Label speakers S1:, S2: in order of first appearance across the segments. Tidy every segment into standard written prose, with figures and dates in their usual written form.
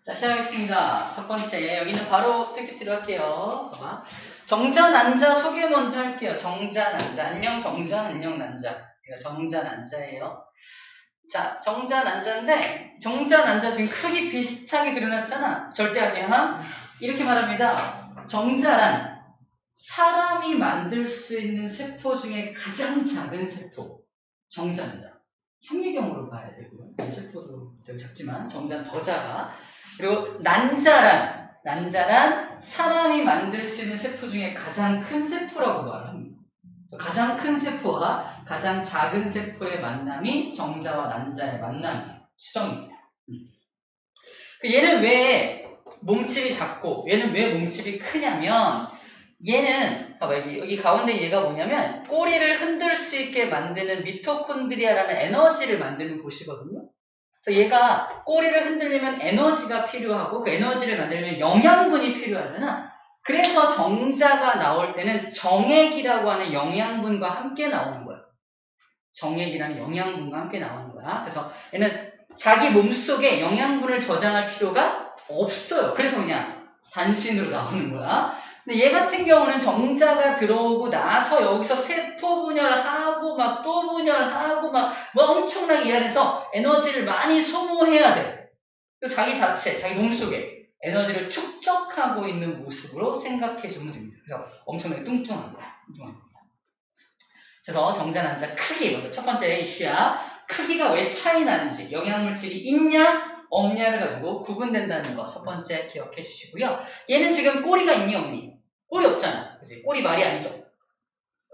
S1: 자, 시작하겠습니다. 첫 번째, 여기는 바로 PPT로 할게요. 봐봐. 정자, 난자 소개 먼저 할게요. 정자, 난자. 안녕, 정자, 안녕, 난자. 이거 정자, 난자예요. 자, 정자, 난자인데, 정자, 난자 지금 크기 비슷하게 그려놨잖아. 절대 아니야. 이렇게 말합니다. 정자란 사람이 만들 수 있는 세포 중에 가장 작은 세포. 정자입니다. 현미경으로 봐야 되고요. 세포도 되게 작지만 정자는 더 작아. 그리고 난자란 사람이 만들 수 있는 세포 중에 가장 큰 세포라고 말합니다. 가장 큰 세포와 가장 작은 세포의 만남이 정자와 난자의 만남이에요. 수정입니다. 얘는 왜 몸집이 작고 얘는 왜 몸집이 크냐면 얘는 봐봐 여기 가운데 얘가 뭐냐면 꼬리를 흔들 수 있게 만드는 미토콘드리아라는 에너지를 만드는 곳이거든요. 그래서 얘가 꼬리를 흔들려면 에너지가 필요하고 그 에너지를 만들려면 영양분이 필요하잖아. 그래서 정자가 나올 때는 정액이라고 하는 영양분과 함께 나오는 거야. 정액이라는 영양분과 함께 나오는 거야. 그래서 얘는 자기 몸속에 영양분을 저장할 필요가 없어요. 그래서 그냥 단신으로 나오는 거야. 근데 얘 같은 경우는 정자가 들어오고 나서 여기서 세포 분열하고 막 또 분열하고 막 엄청나게 일하면서 에너지를 많이 소모해야 돼. 그래서 자기 자체, 자기 몸속에 에너지를 축적하고 있는 모습으로 생각해 주면 됩니다. 그래서 엄청나게 뚱뚱한 거야. 그래서 정자, 난자 크기, 첫 번째 이슈야. 크기가 왜 차이 나는지, 영양물질이 있냐 없냐를 가지고 구분된다는 거 첫 번째 기억해 주시고요. 얘는 지금 꼬리가 있니 없니? 꼬리 없잖아. 그치? 꼬리 말이 아니죠.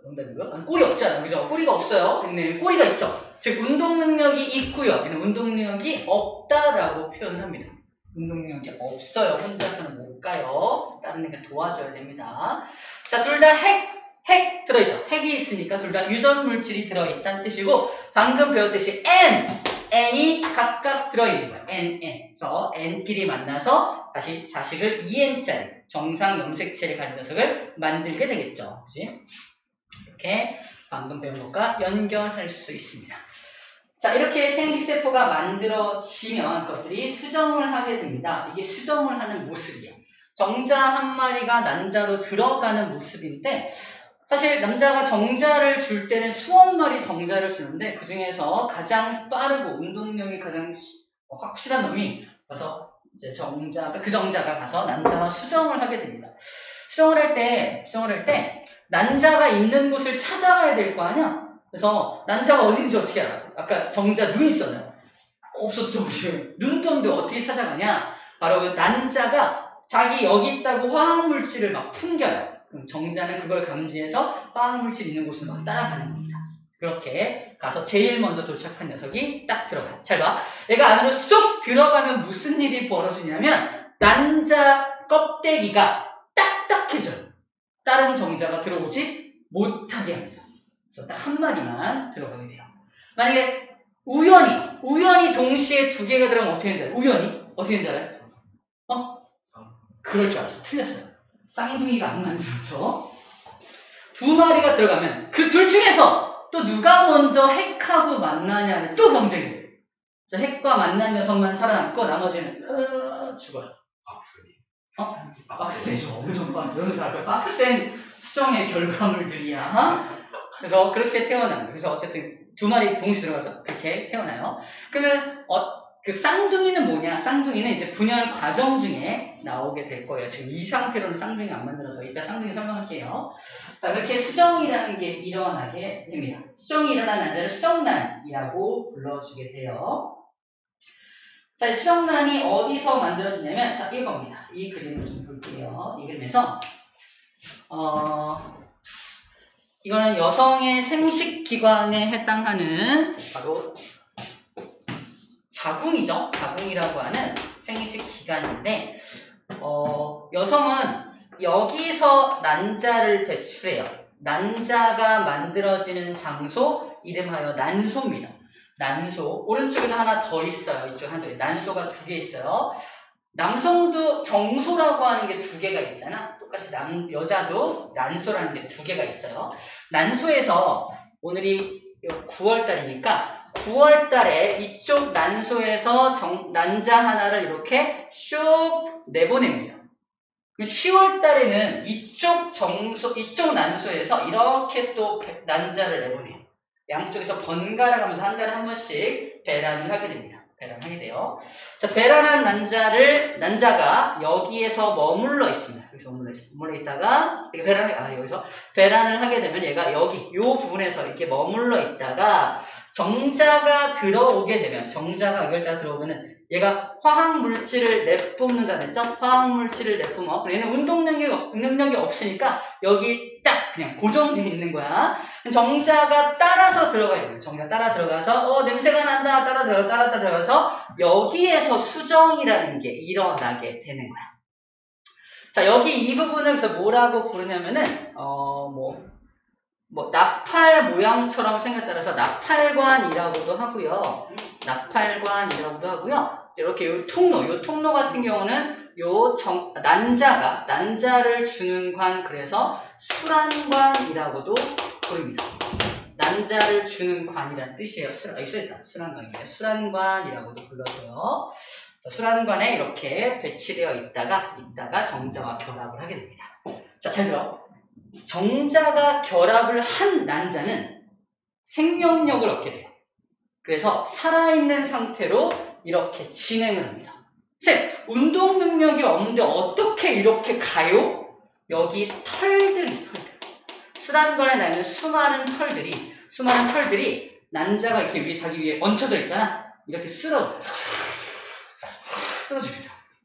S1: 농담이고요. 꼬리 없잖아. 그죠? 꼬리가 없어요. 근데 꼬리가 있죠. 즉 운동 능력이 있고요. 얘는 운동 능력이 없다라고 표현을 합니다. 운동 능력이 없어요. 혼자서는 못 가요. 다른 애가 도와줘야 됩니다. 자, 둘 다 핵 들어있죠. 핵이 있으니까 둘 다 유전 물질이 들어있다는 뜻이고 방금 배웠듯이 N이 각각 들어있는 거야. N. 그래서 N끼리 만나서 다시 자식을 EN짜리 정상 염색체를 가진 녀석을 만들게 되겠죠. 그치? 이렇게 방금 배운 것과 연결할 수 있습니다. 자, 이렇게 생식세포가 만들어지면 것들이 수정을 하게 됩니다. 이게 수정을 하는 모습이에요. 정자 한 마리가 난자로 들어가는 모습인데 사실 남자가 정자를 줄 때는 수억 마리 정자를 주는데 그 중에서 가장 빠르고 운동력이 가장 확실한 놈이 가서 이제 그 정자가 가서 난자와 수정을 하게 됩니다. 수정을 할 때 난자가 있는 곳을 찾아가야 될 거 아니야? 그래서 난자가 어딘지 어떻게 알아? 아까 정자 눈 있었나요? 없었죠. 눈도 없는데 어떻게 찾아가냐? 바로 그 난자가 자기 여기 있다고 화학물질을 막 풍겨요. 그럼 정자는 그걸 감지해서 화학물질 있는 곳을 막 따라가는 겁니다. 그렇게 가서 제일 먼저 도착한 녀석이 딱 들어가요. 잘 봐. 얘가 안으로 쏙 들어가면 무슨 일이 벌어지냐면 난자 껍데기가 딱딱해져요. 다른 정자가 들어오지 못하게 합니다. 그래서 딱 한 마리만 들어가게 돼요. 만약에 우연히 동시에 두 개가 들어가면 어떻게 되는지 알아요? 우연히? 어떻게 되는지 알아요? 그럴 줄 알았어. 틀렸어요. 쌍둥이가 안 만들어져. 두 마리가 들어가면 그 둘 중에서 또 누가 먼저 핵하고 만나냐를 또 경쟁이 돼요. 그래서 핵과 만난 녀석만 살아남고 나머지는 죽어요. 빡세죠. 엄청 빡세. 빡센 수정의 결과물들이야. 그래서 그렇게 태어나는 거예요. 그래서 어쨌든 두 마리 동시에 들어가서 그렇게 태어나요. 그러면 그 쌍둥이는 뭐냐? 쌍둥이는 이제 분열 과정 중에 나오게 될 거예요. 지금 이 상태로는 쌍둥이가 안 만들어서 이따 쌍둥이 설명할게요. 자, 그렇게 수정이라는 게 일어나게 됩니다. 수정이 일어난 난자를 수정란이라고 불러주게 돼요. 자, 수정란이 어디서 만들어지냐면, 자, 이겁니다. 이 그림을 좀 볼게요. 이 그림에서, 이거는 여성의 생식기관에 해당하는 바로 자궁이죠. 자궁이라고 하는 생식기관인데, 여성은 여기서 난자를 배출해요. 난자가 만들어지는 장소, 이름하여 난소입니다. 난소. 오른쪽에도 하나 더 있어요. 이쪽에 하나 더 있어요. 난소가 두 개 있어요. 남성도 정소라고 하는 게 두 개가 있잖아. 똑같이 여자도 난소라는 게 두 개가 있어요. 난소에서 오늘이 9월달이니까 9월 달에 이쪽 난소에서 난자 하나를 이렇게 슉 내보냅니다. 그럼 10월 달에는 이쪽 난소에서 이렇게 또 난자를 내보내요. 양쪽에서 번갈아 가면서 한 달에 한 번씩 배란을 하게 됩니다. 배란하게 돼요. 자, 배란한 난자가 여기에서 머물러 있습니다. 여기서 머물러 있다가, 여기서 배란을 하게 되면 얘가 요 부분에서 이렇게 머물러 있다가 정자가 들어오게 되면, 정자가 여기다 들어오면은 얘가 화학물질을 내뿜는다 했죠? 화학물질을 내뿜어. 얘는 운동 능력이 없으니까 여기 딱 그냥 고정되어 있는 거야. 정자가 따라서 들어가요. 정자가 따라 들어가서 냄새가 난다. 따라 들어가서 여기에서 수정이라는 게 일어나게 되는 거야. 자, 여기 이 부분을 그래서 뭐라고 부르냐면은 나팔 모양처럼 생겼다라서 나팔관이라고도 하고요. 나팔관이라고도 하고요. 이렇게 요 통로 같은 경우는 난자를 주는 관, 그래서 수란관이라고도 부릅니다. 난자를 주는 관이라는 뜻이에요. 여기 써있다. 수란관이에요. 수란관이라고도 불러줘요. 자, 수란관에 이렇게 배치되어 있다가 정자와 결합을 하게 됩니다. 자, 잘 들어. 정자가 결합을 한 난자는 생명력을 얻게 돼요. 그래서 살아있는 상태로 이렇게 진행을 합니다. 쌤, 운동 능력이 없는데 어떻게 이렇게 가요? 여기 털들이 수란관에 나 있는 수많은 털들이 난자가 이렇게 자기 위에 얹혀져 있잖아. 이렇게 쓰러집니다.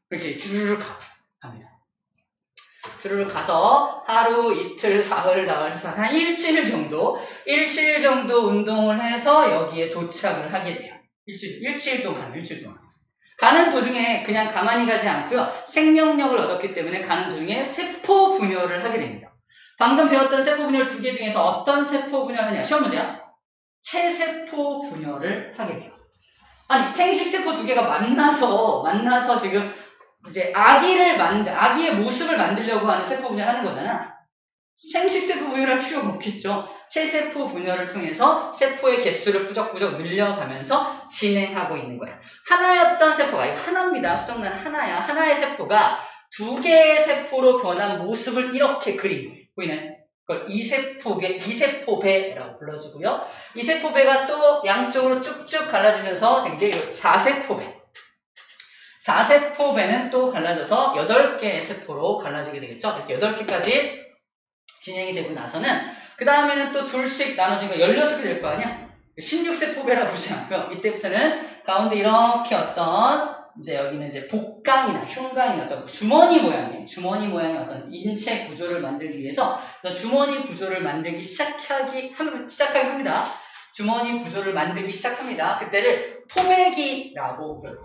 S1: 이렇게 주르륵 갑니다. 주르륵 가서 하루, 이틀, 사흘, 나흘, 한 일주일 정도 운동을 해서 여기에 도착을 하게 돼요. 일주일 동안. 가는 도중에 그냥 가만히 가지 않고요. 생명력을 얻었기 때문에 가는 도중에 세포 분열을 하게 됩니다. 방금 배웠던 세포 분열 2개 중에서 어떤 세포 분열을 하냐? 시험 문제야. 체세포 분열을 하게 돼요. 아니, 생식세포 2개가 만나서 지금 이제 아기의 모습을 만들려고 하는 세포 분열을 하는 거잖아. 생식세포 분열할 필요가 없겠죠. 체세포 분열을 통해서 세포의 개수를 꾸적꾸적 늘려가면서 진행하고 있는 거야. 하나였던 세포가, 이거 하나입니다. 수정란은 하나야. 하나의 세포가 2개의 세포로 변한 모습을 이렇게 그린 거예요. 보이나요? 그걸 이세포배라고 불러주고요. 이세포배가 또 양쪽으로 쭉쭉 갈라지면서 된 게 4세포배. 4세포배는 또 갈라져서 8개의 세포로 갈라지게 되겠죠. 이렇게 8개까지 진행이 되고 나서는 그 다음에는 또 둘씩 나눠지면 16개 될 거 아니야? 16세포배라고 부르지 않고요. 이때부터는 가운데 이렇게 이제 여기는 이제 복강이나 흉강이나 어떤 주머니 모양의 어떤 인체 구조를 만들기 위해서 주머니 구조를 만들기 시작하기 합니다. 주머니 구조를 만들기 시작합니다. 그때를 포배기라고 불러요.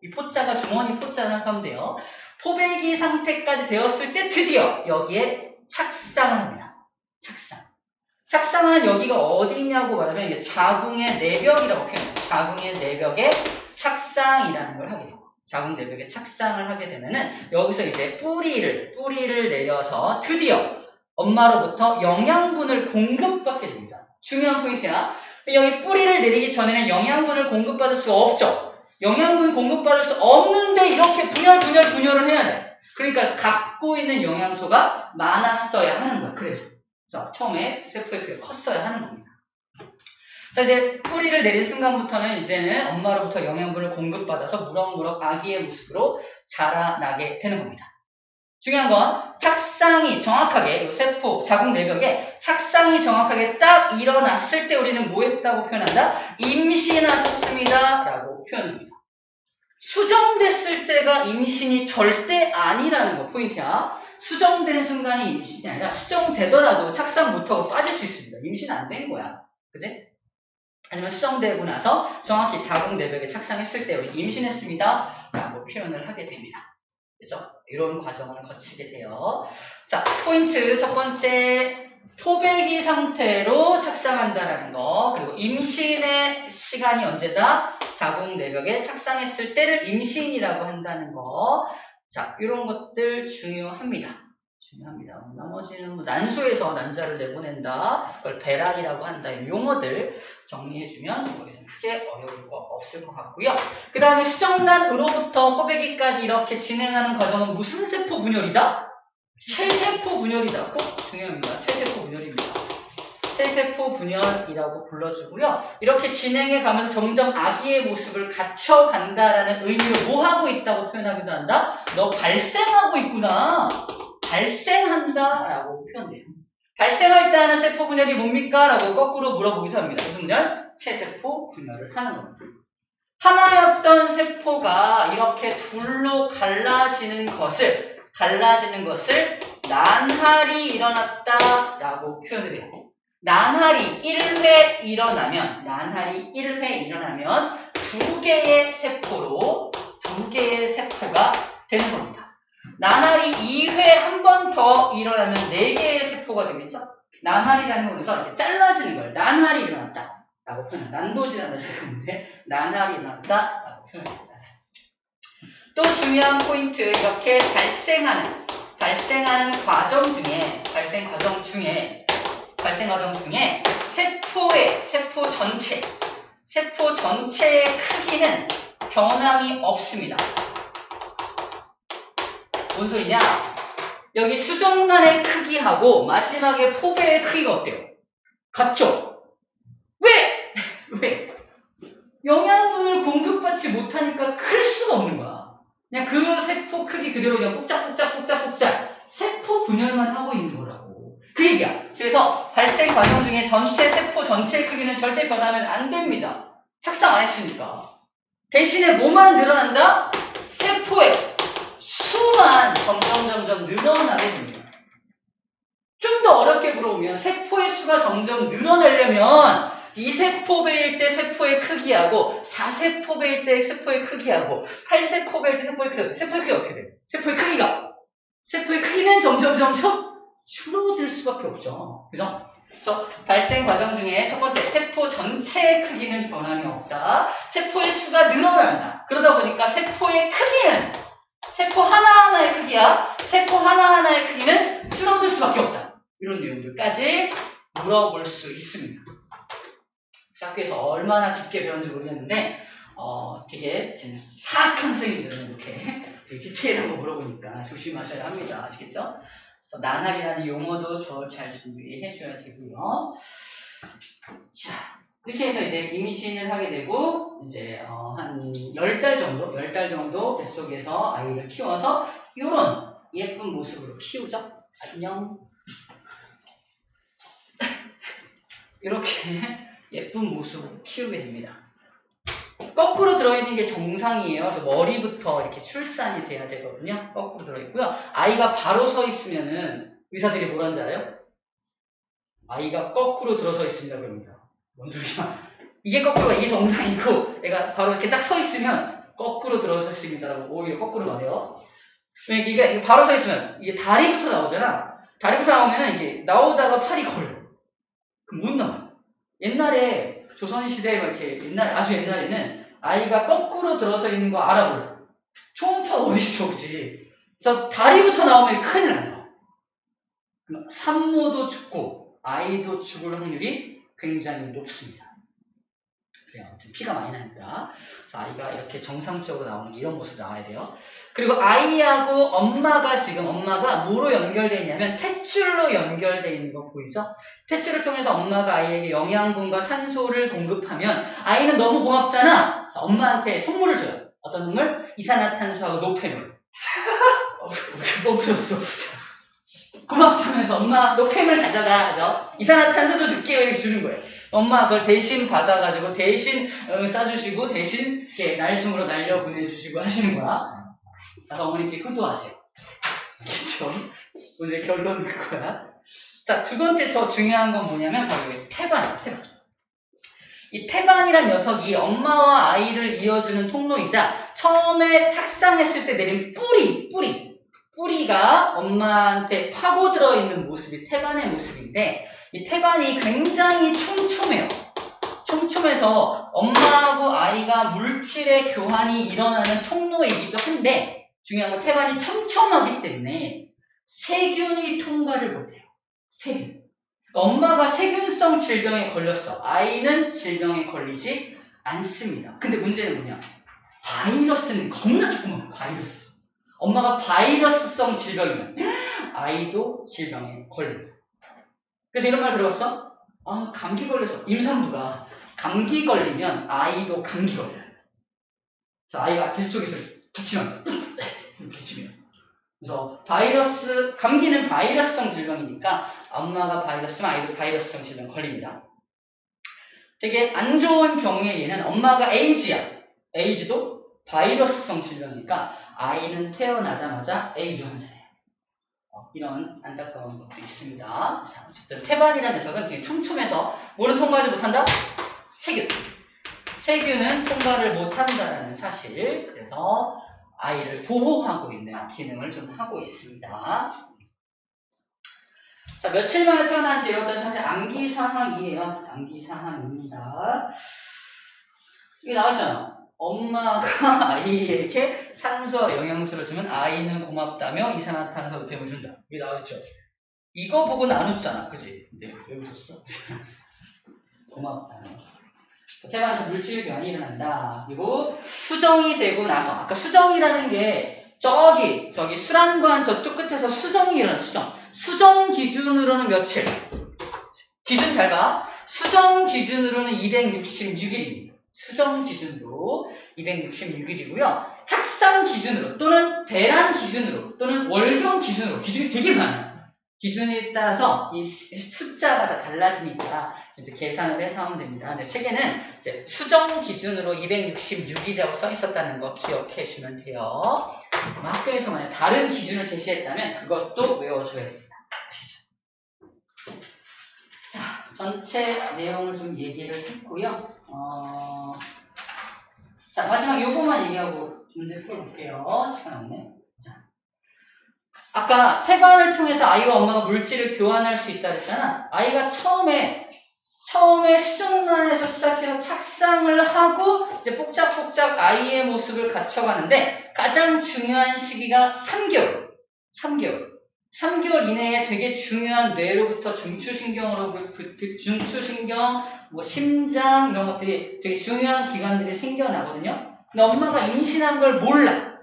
S1: 이 포자가 주머니 포자 생각하면 돼요. 포배기 상태까지 되었을 때 드디어 여기에 착상을 합니다. 착상은 여기가 어디 있냐고 말하면 이게 자궁의 내벽이라고 표현해요. 자궁의 내벽에 착상이라는 걸 하게 돼요. 자궁 내벽에 착상을 하게 되면은 여기서 이제 뿌리를 내려서 드디어 엄마로부터 영양분을 공급받게 됩니다. 중요한 포인트야. 여기 뿌리를 내리기 전에는 영양분을 공급받을 수 없죠. 영양분 공급받을 수 없는데 이렇게 분열을 해야 돼. 그러니까 갖고 있는 영양소가 많았어야 하는 거야. 그래서 처음에 세포의 크기가 컸어야 하는 겁니다. 자, 이제 뿌리를 내린 순간부터는 이제는 엄마로부터 영양분을 공급받아서 무럭무럭 아기의 모습으로 자라나게 되는 겁니다. 중요한 건 착상이 정확하게, 이 세포, 자궁 내벽에 착상이 정확하게 딱 일어났을 때 우리는 뭐 했다고 표현한다? 임신하셨습니다 라고 표현합니다. 수정됐을 때가 임신이 절대 아니라는 거 포인트야. 수정된 순간이 임신이 아니라 수정되더라도 착상 못하고 빠질 수 있습니다. 임신 안 된 거야. 그지? 아니면 수정되고 나서 정확히 자궁 내벽에 착상했을 때 우리 임신했습니다 라고 표현을 하게 됩니다. 그죠? 이런 과정을 거치게 돼요. 자, 포인트 첫 번째, 포배기 상태로 착상한다라는 거, 그리고 임신의 시간이 언제다? 자궁 내벽에 착상했을 때를 임신이라고 한다는 거. 자, 이런 것들 중요합니다. 중요합니다. 나머지는 뭐 난소에서 난자를 내보낸다. 그걸 배란이라고 한다. 이 용어들 정리해주면 여기서 크게 어려울 거 없을 것 같고요. 그 다음에 수정란으로부터 호배기까지 이렇게 진행하는 과정은 무슨 세포 분열이다? 체세포 분열이다. 꼭 중요합니다. 체세포 분열입니다. 체세포 분열이라고 불러주고요. 이렇게 진행해 가면서 점점 아기의 모습을 갖춰간다라는 의미로 뭐 하고 있다고 표현하기도 한다? 너 발생하고 있구나. 발생한다 라고 표현돼요. 발생할 때 하는 세포 분열이 뭡니까? 라고 거꾸로 물어보기도 합니다. 무슨 분열? 체세포 분열을 하는 겁니다. 하나였던 세포가 이렇게 둘로 갈라지는 것을 난할이 일어났다 라고 표현을 해요. 난할이 1회 일어나면 두 개의 세포가 되는 겁니다. 난할이 2회 한 번 더 일어나면 4개의 세포가 되겠죠? 난할이라는 거에서 이렇게 잘라지는 걸 난할이 일어났다 라고 표현합니다. 난도질한다 싶은데 난할이 일어났다 라고 표현합니다. 또 중요한 포인트, 이렇게 발생하는 과정 중에 세포 전체의 크기는 변함이 없습니다. 뭔 소리냐? 여기 수정란의 크기하고 마지막에 포배의 크기가 어때요? 같죠? 왜? 영양분을 공급받지 못하니까 클 수가 없는 거야. 그냥 그 세포 크기 그대로 그냥 꼭짝꼭짝 세포 분열만 하고 있는 거라고. 그 얘기야. 그래서 발생 과정 중에 세포 전체의 크기는 절대 변하면 안 됩니다. 착상 안 했으니까. 대신에 뭐만 늘어난다? 세포의 수만 점점 늘어나게 됩니다. 좀 더 어렵게 물어보면 세포의 수가 점점 늘어나려면 2세포배일 때 세포의 크기하고 4세포배일 때 세포의 크기하고 8세포배일 때 세포의 크기가 어떻게 돼요? 세포의 크기는 점점 줄어들 수밖에 없죠. 그죠? 그래서 발생 과정 중에 첫 번째, 세포 전체의 크기는 변함이 없다. 세포의 수가 늘어난다. 그러다 보니까 세포의 크기는 세포 하나하나의 크기야. 세포 하나하나의 크기는 줄어들 수밖에 없다. 이런 내용들까지 물어볼 수 있습니다. 학교에서 얼마나 깊게 배웠는지 모르겠는데 되게 사악한 선생님들은 이렇게 되게 디테일한 거 물어보니까 조심하셔야 합니다. 아시겠죠? 그래서 난할이라는 용어도 잘 준비해 줘야 되고요. 자, 이렇게 해서 이제 임신을 하게 되고 이제 한 10달 정도 뱃속에서 아이를 키워서 이런 예쁜 모습으로 키우죠. 안녕. 이렇게 예쁜 모습으로 키우게 됩니다. 거꾸로 들어있는 게 정상이에요. 그래서 머리부터 이렇게 출산이 돼야 되거든요. 거꾸로 들어있고요. 아이가 바로 서 있으면은 의사들이 뭐라는지 알아요? 아이가 거꾸로 들어서 있습니다. 그럽니다. 뭔 소리야? 이게 정상이고 애가 바로 이렇게 딱 서 있으면 거꾸로 들어서 있습니다라고 오히려 거꾸로 말해요. 왜냐면 이게 바로 서 있으면 이게 다리부터 나오잖아. 다리부터 나오면은 이게 나오다가 팔이 걸려. 그럼 못 나와요. 옛날에 조선시대에 이렇게 아주 옛날에는 아이가 거꾸로 들어서 있는 거 알아보려. 초음파 어디서 오지? 그래서 다리부터 나오면 큰일 나요. 산모도 죽고 아이도 죽을 확률이 굉장히 높습니다. 그래요. 아무튼 피가 많이 나니까. 그래서 아이가 이렇게 정상적으로 나오는 게 이런 모습 나와야 돼요. 그리고 아이하고 엄마가 뭐로 연결되어 있냐면 탯줄로 연결되어 있는 거 보이죠? 탯줄을 통해서 엄마가 아이에게 영양분과 산소를 공급하면 아이는 너무 고맙잖아. 그래서 엄마한테 선물을 줘요. 어떤 선물? 이산화탄소하고 노폐물. 뻥쳤어. 고맙다면서 엄마 노폐물 가져가. 그죠? 이산화탄소도 줄게. 이렇게 주는 거예요. 엄마 그걸 대신 받아가지고 대신 싸주시고 대신 이렇게 날숨으로 날려보내주시고 하시는 거야. 그래서 어머님께 효도하세요. 알겠죠? 오늘 결론은 그거야. 자, 두 번째 더 중요한 건 뭐냐면 바로 태반. 이 태반이란 녀석이 엄마와 아이를 이어주는 통로이자 처음에 착상했을 때 내린 뿌리가 엄마한테 파고들어 있는 모습이 태반의 모습인데 이 태반이 굉장히 촘촘해요. 촘촘해서 엄마하고 아이가 물질의 교환이 일어나는 통로이기도 한데 중요한 건 태반이 촘촘하기 때문에 세균이 통과를 못해요. 세균. 엄마가 세균성 질병에 걸렸어. 아이는 질병에 걸리지 않습니다. 근데 문제는 뭐냐? 바이러스는 겁나 조그만 바이러스. 엄마가 바이러스성 질병이면 아이도 질병에 걸립니다. 그래서 이런 말 들어봤어? 아, 감기 걸려서 임산부가 감기 걸리면 아이도 감기 걸려요. 그래서 아이가 뱃속에서 기침합니다. 기침해요. 그래서 감기는 바이러스성 질병이니까 엄마가 바이러스면 아이도 바이러스성 질병 걸립니다. 되게 안 좋은 경우에 얘는 엄마가 에이즈야. 에이즈도 바이러스성 질병이니까 아이는 태어나자마자 에이즈 환자예요. 이런 안타까운 것도 있습니다. 자, 어쨌든 태반이라는 녀석은 되게 촘촘해서 뭐는 통과하지 못한다? 세균. 세균은 통과를 못한다는 사실. 그래서 아이를 보호하고 있는 기능을 좀 하고 있습니다. 자, 며칠 만에 태어난지 이것도 사실 암기사항이에요. 암기사항입니다. 이게 나왔잖아. 엄마가 아이에게 산소와 영양소를 주면 아이는 고맙다며 이산화탄소 흡입을 준다. 이게 나왔죠. 이거 보고 안 웃잖아. 그지? 근데 왜 웃었어? 고맙다며. 태반에서 물질 교환이 일어난다. 그리고 수정이 되고 나서 아까 수정이라는 게 저기 수란관 저쪽 끝에서 수정이 일어나. 수정 기준으로는 며칠? 기준 잘 봐. 수정 기준으로는 266일입니다. 수정 기준도 266일이고요. 착상 기준으로 또는 배란 기준으로 또는 월경 기준으로 기준이 되게 많아요. 기준에 따라서 이 숫자가 다 달라지니까 이제 계산을 해서 하면 됩니다. 근데 책에는 이제 수정 기준으로 266이라고 써 있었다는 거 기억해 주면 돼요. 학교에서 만약 다른 기준을 제시했다면 그것도 외워줘야 됩니다. 자, 전체 내용을 좀 얘기를 했고요. 자, 마지막 요거만 얘기하고 문제 풀어볼게요. 시간 없네. 자, 아까 태반을 통해서 아이와 엄마가 물질을 교환할 수 있다 그랬잖아. 아이가 처음에 수정란에서 시작해서 착상을 하고 이제 뽁짝뽁짝 아이의 모습을 갖춰가는데 가장 중요한 시기가 3개월. 3개월 이내에 되게 중요한 뇌로부터 중추신경, 뭐 심장 이런 것들이 되게 중요한 기관들이 생겨나거든요. 근데 엄마가 임신한 걸 몰라.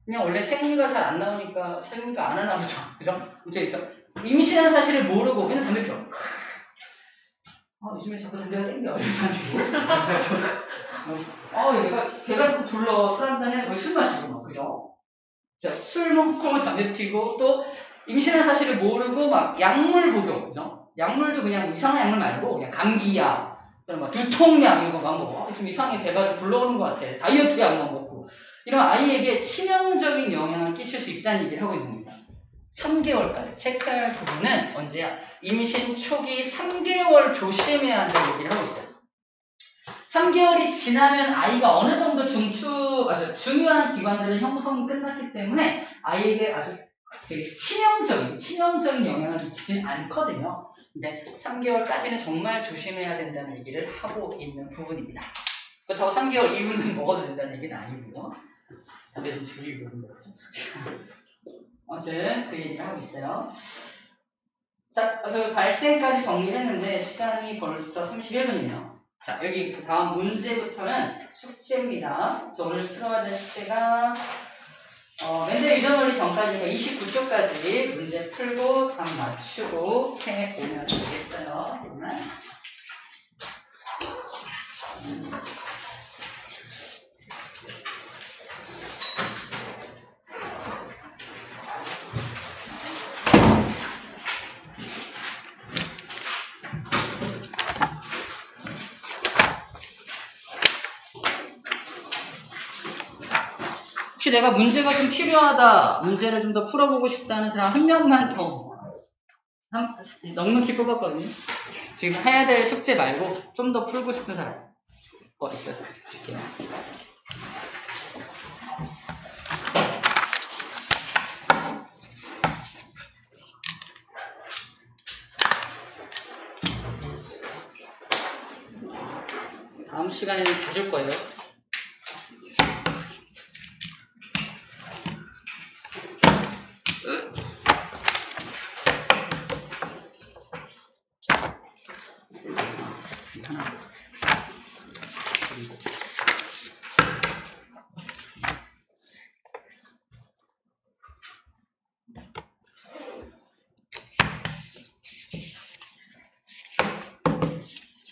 S1: 그냥 원래 생리가 잘 안 나오니까 생리가 안 하나 보죠. 그죠? 그러니까 임신한 사실을 모르고 그냥 담배 피워. 요즘에 자꾸 담배가 땡겨. 걔가 자꾸 불러. 술 한잔해. 왜 술 마시고 막 그죠? 자, 술 먹고 담배 피고 또 임신한 사실을 모르고 막 약물 복용. 그죠? 약물도 그냥 이상한 약물 말고 그냥 감기약, 막 두통약 이런 거 막 먹어. 좀 이상하게 배가 좀 불러오는 것 같아. 다이어트 약만 먹고. 이런 아이에게 치명적인 영향을 끼칠 수 있다는 얘기를 하고 있는 겁니다. 3개월까지. 체크할 부분은 언제야? 임신 초기 3개월 조심해야 한다는 얘기를 하고 있어요. 3개월이 지나면 아이가 어느 정도 아주 중요한 기관들은 형성이 끝났기 때문에 아이에게 아주 되게 치명적인 영향을 미치진 않거든요. 근데 3개월까지는 정말 조심해야 된다는 얘기를 하고 있는 부분입니다. 그렇다고 3개월 이후는 먹어도 된다는 얘기는 아니고요. 담배 좀 줄이고 그런 거죠. 아무튼 그 얘기를 하고 있어요. 자, 그래서 발생까지 정리를 했는데 시간이 벌써 31분이네요. 자, 여기 그 다음 문제부터는 숙제입니다. 그래서 오늘 풀어야 될 숙제가 맨날 유전원리 전까지니까 29쪽까지 문제 풀고 답 맞추고 해보면 되겠어요. 그러면 혹시 내가 문제가 좀 필요하다, 문제를 좀 더 풀어보고 싶다는 사람 한 명만 더 넉넉히 뽑았거든요. 지금 해야 될 숙제 말고 좀 더 풀고 싶은 사람 있어요. 줄게요. 다음 시간에는 다 줄 거예요.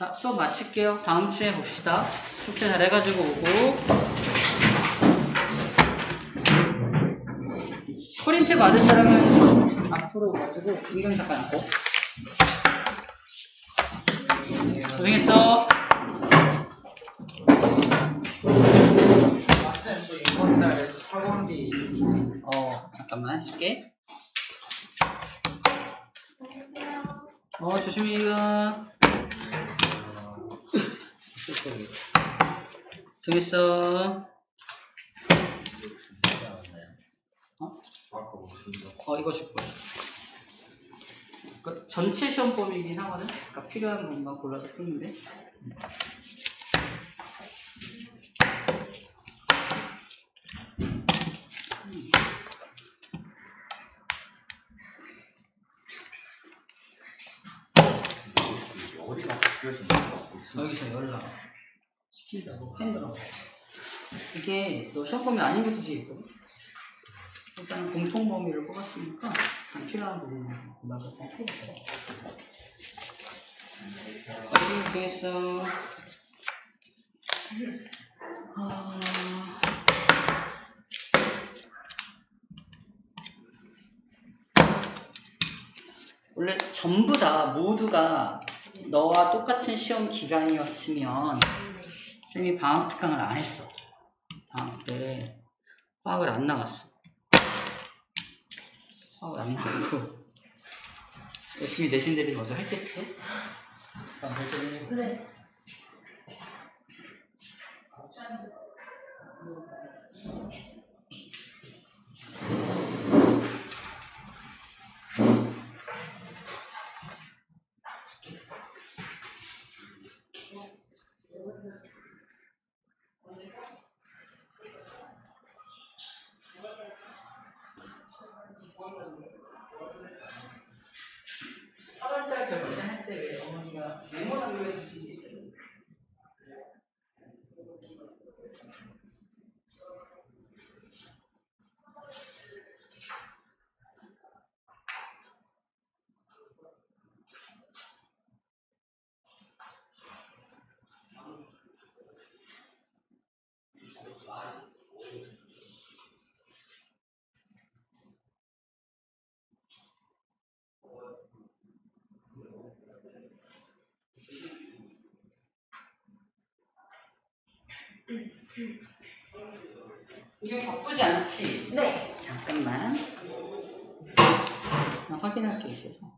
S1: 자, 수업 마칠게요. 다음 주에 봅시다. 숙제 잘 해가지고 오고. 프린트 받을 사람은 앞으로 가지고 인경 잠깐 앉고. 고생했어.
S2: 쌤, 저 이번 달에서 학원비
S1: 잠깐만 할게. 조심히 가. 정했어. 이거 줄 거야. 전체 시험범위이긴 하거든. 그러니까 필요한 부분만 골라서 푸는데. 여기서 연락 시킨다고 팬들어. 이게 너 시험범위 아닌 것도 뒤에 있거든. 일단 공통 범위를 뽑았으니까 필요한 부분을 골라서 풀어줘. 되겠어. 원래 전부 다 모두가 너와 똑같은 시험 기간이었으면 쌤이 방학 특강을 안 했어. 방학 때 화학을 안 나갔어. 화학을 안 나가고 열심히 내신 대비 먼저 했겠지? 그래. 결제 할 때 왜 어머니가 메모라고 해주신 게 있어요? 이게 바쁘지 않지? 네. 잠깐만. 나 확인할 게 있어서.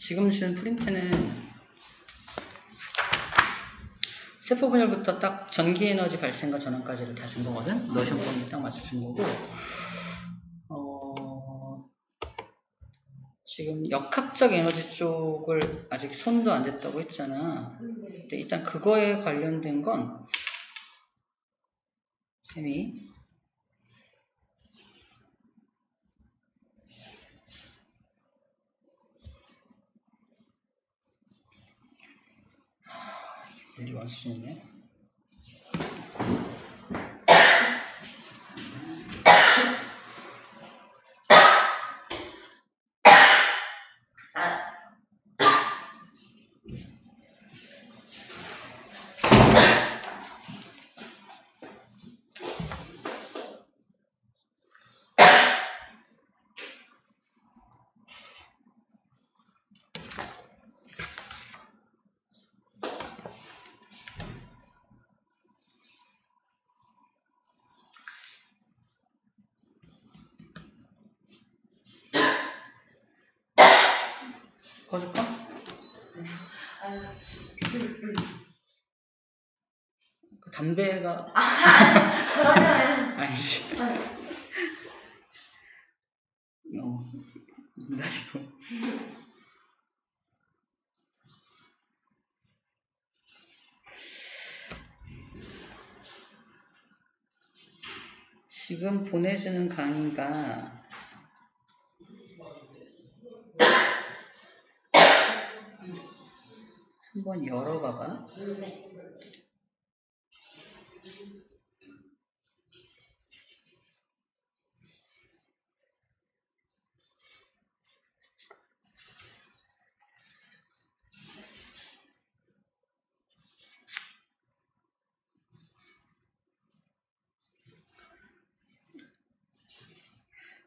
S1: 지금 준 프린트는 세포 분열부터 딱 전기 에너지 발생과 전환까지를 다 준 거거든. 노션 포인트 딱 맞춰준 거고. 지금 역학적 에너지 쪽을 아직 손도 안 댔다고 했잖아. 근데 일단 그거에 관련된 건 쌤이 물리 원수준이네. 꺼줄까? 그 담배가
S3: 그러면
S1: 아니지. 나시고 지금 보내주는 강의가 한번 열어봐봐.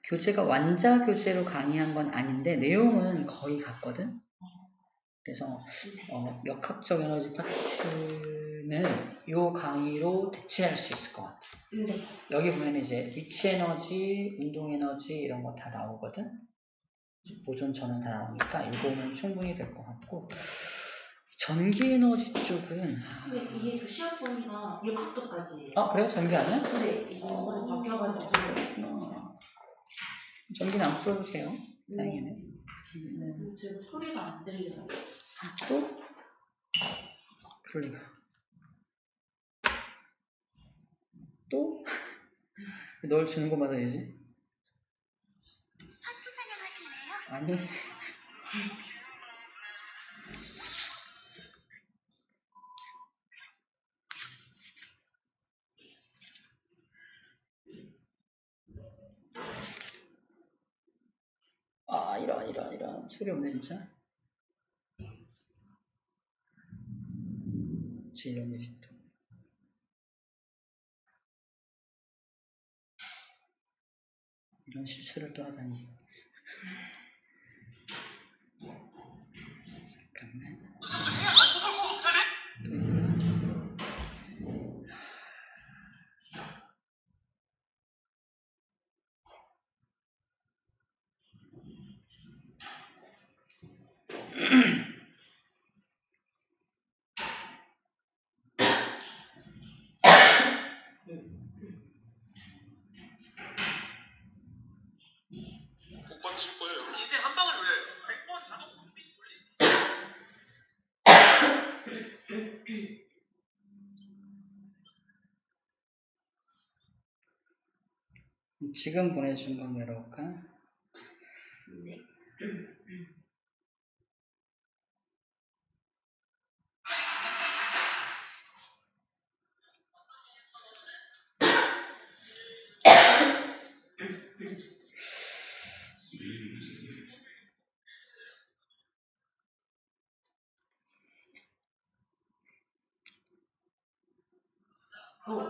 S1: 교재가 완자 교재로 강의한 건 아닌데 내용은 거의 같거든. 그래서 역학적 에너지 파트는 이 강의로 대체할 수 있을 것 같아.
S3: 네.
S1: 여기 보면 이제 위치 에너지, 운동 에너지 이런 거 다 나오거든. 보존 전원 다 나오니까 이거는 충분히 될 것 같고, 전기 에너지 쪽은
S3: 근데 이게 그 시험 범위가 6학도까지예요.
S1: 그래요? 전기 아니야?
S3: 네, 이번에 바뀌어가지고.
S1: 전기는 안 풀어도 돼요. 다행이네.
S3: 제가 소리가 안 들려요.
S1: 또? 그럴 리가. 또? 널 주는 거마다 되지?
S4: 하트 사냥하실래요?
S1: 아니. 이런. 소리 없네, 진짜. 이런 일이 또. 이런 실수를 또 하다니. 잠깐만.
S5: 복 받으실 거예요. 인생 한 방을 노려요. 100번 자동 분비
S1: 지금 보내준 건 열어볼까?
S3: 네.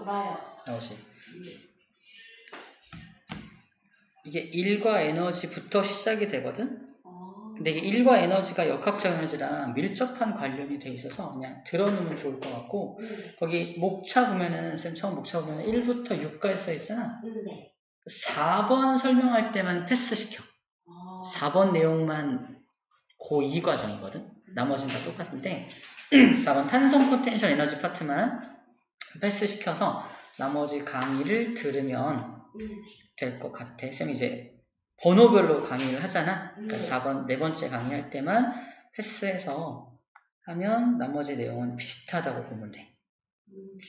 S3: 나요.
S1: 나오지. 이게 일과 에너지부터 시작이 되거든? 근데 이게 일과 에너지가 역학적 에너지랑 밀접한 관련이 돼 있어서 그냥 들어놓으면 좋을 것 같고, 거기 목차 보면은, 쌤 처음 목차 보면은 1부터 6까지 써 있잖아?
S3: 네.
S1: 4번 설명할 때만 패스시켜. 4번 내용만 고2 과정이거든. 나머지는 다 똑같은데 4번 탄성 포텐셜 에너지 파트만 패스시켜서 나머지 강의를 들으면 될 것 같아. 쌤 이제 번호별로 강의를 하잖아. 그러니까 4번 네 번째 강의할 때만 패스해서 하면 나머지 내용은 비슷하다고 보면 돼.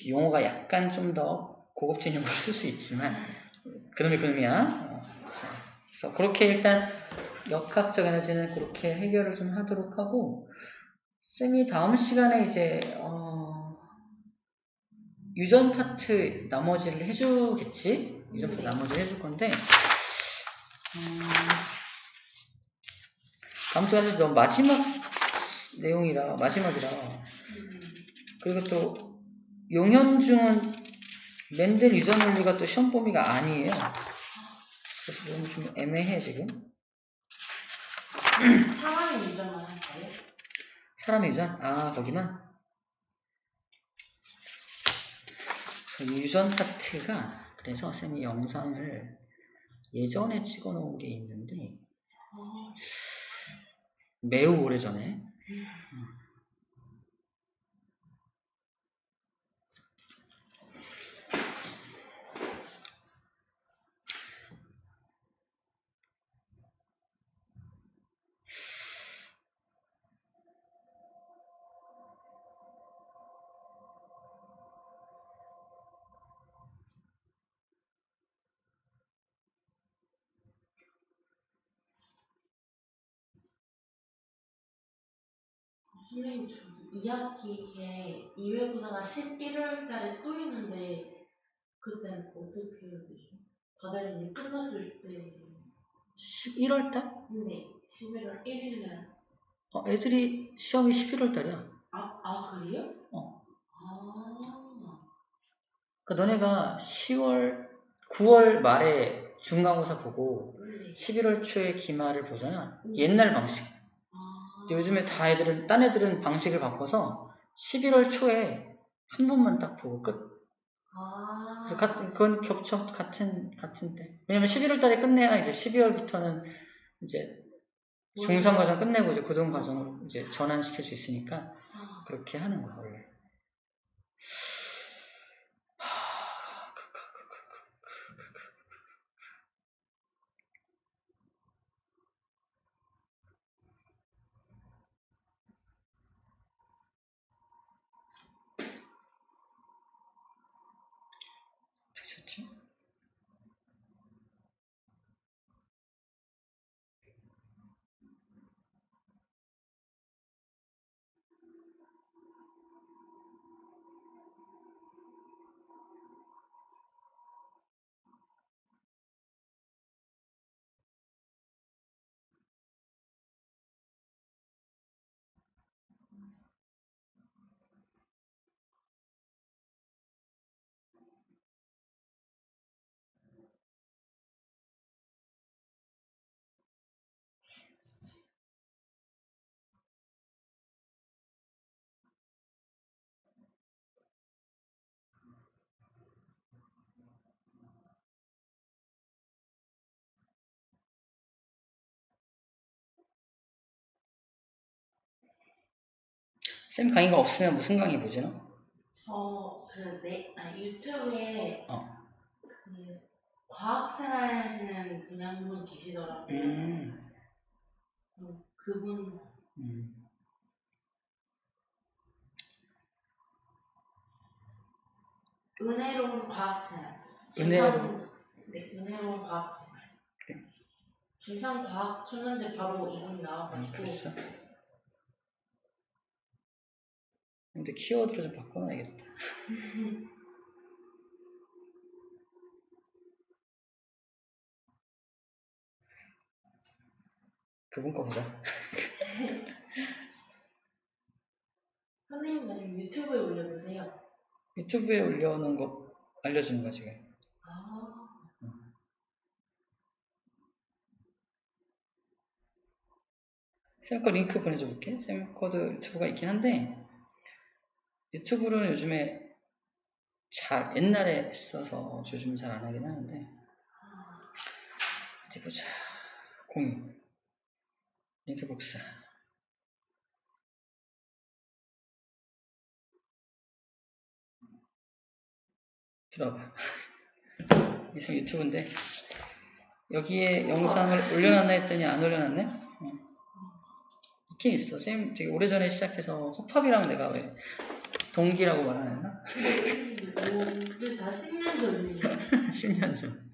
S1: 용어가 약간 좀 더 고급진 용어를 쓸 수 있지만 그놈이야. 그래서 그렇게 일단 역학적 에너지는 그렇게 해결을 좀 하도록 하고 쌤이 다음 시간에 이제 유전 파트 나머지를 해주겠지? 유전 파트 나머지를 해줄 건데 다음 주가 사실 너무 마지막이라 그리고 또 용현중은 멘델 유전 원리가 또 시험 범위가 아니에요. 그래서 너무 좀 애매해 지금.
S3: 사람의 유전만 할까요?
S1: 사람의 유전? 아 거기만? 이 유전 파트가 그래서 쌤이 영상을 예전에 찍어 놓은 게 있는데 매우 오래전에
S3: 선생님, 저 2학기에 2회부사가 11월 달에 또 있는데, 그때는 어떻게 해야 되죠? 과장님이 끝났을 때.
S1: 11월 달?
S3: 네, 11월 1일 날.
S1: 애들이 시험이 11월 달이야.
S3: 그래요?
S1: 그러니까 너네가 9월 말에 중간고사 보고
S3: 네.
S1: 11월 초에 기말을 보잖아. 옛날 방식. 근데 요즘에 딴 애들은 방식을 바꿔서 11월 초에 한 번만 딱 보고 끝. 그건 겹쳐. 같은데. 왜냐면 11월 달에 끝내야 이제 12월부터는 이제 중상 과정 끝내고 이제 고등 과정으로 이제 전환시킬 수 있으니까 그렇게 하는 거야, 원래. 되셨지? 쌤 강의가 없으면 무슨 강의 보지 너?
S3: 유튜브에 그 과학생활 하시는 분 한 분 계시더라고요. 그분. 은혜로운 과학생활. 은혜로운 과학생활.
S1: 그래.
S3: 지상 과학 쳤는데 바로 이분이 나와가지고.
S1: 그랬어? 근데 키워드를 좀 바꿔놔야겠다. 그분 거 보자.
S3: 선생님은 유튜브에 올려주세요.
S1: 유튜브에 올려놓은 거 알려주는 거야 지금. 쌤 거 링크 보내줘 볼게. 쌤 거도 유튜브가 있긴 한데 유튜브는 요즘에 옛날에 써서 요즘 잘 안 하긴 하는데 어디 보자. 공유 링크 복사 들어봐. 이승 유튜브인데 여기에 영상을 올려놨나 했더니 안 올려놨네? 있긴 있어. 쌤 되게 오래전에 시작해서 허팝이랑 내가 왜 동기라고 말 안 했나?
S3: 근데 다 10년 전이네.
S1: 10년 전.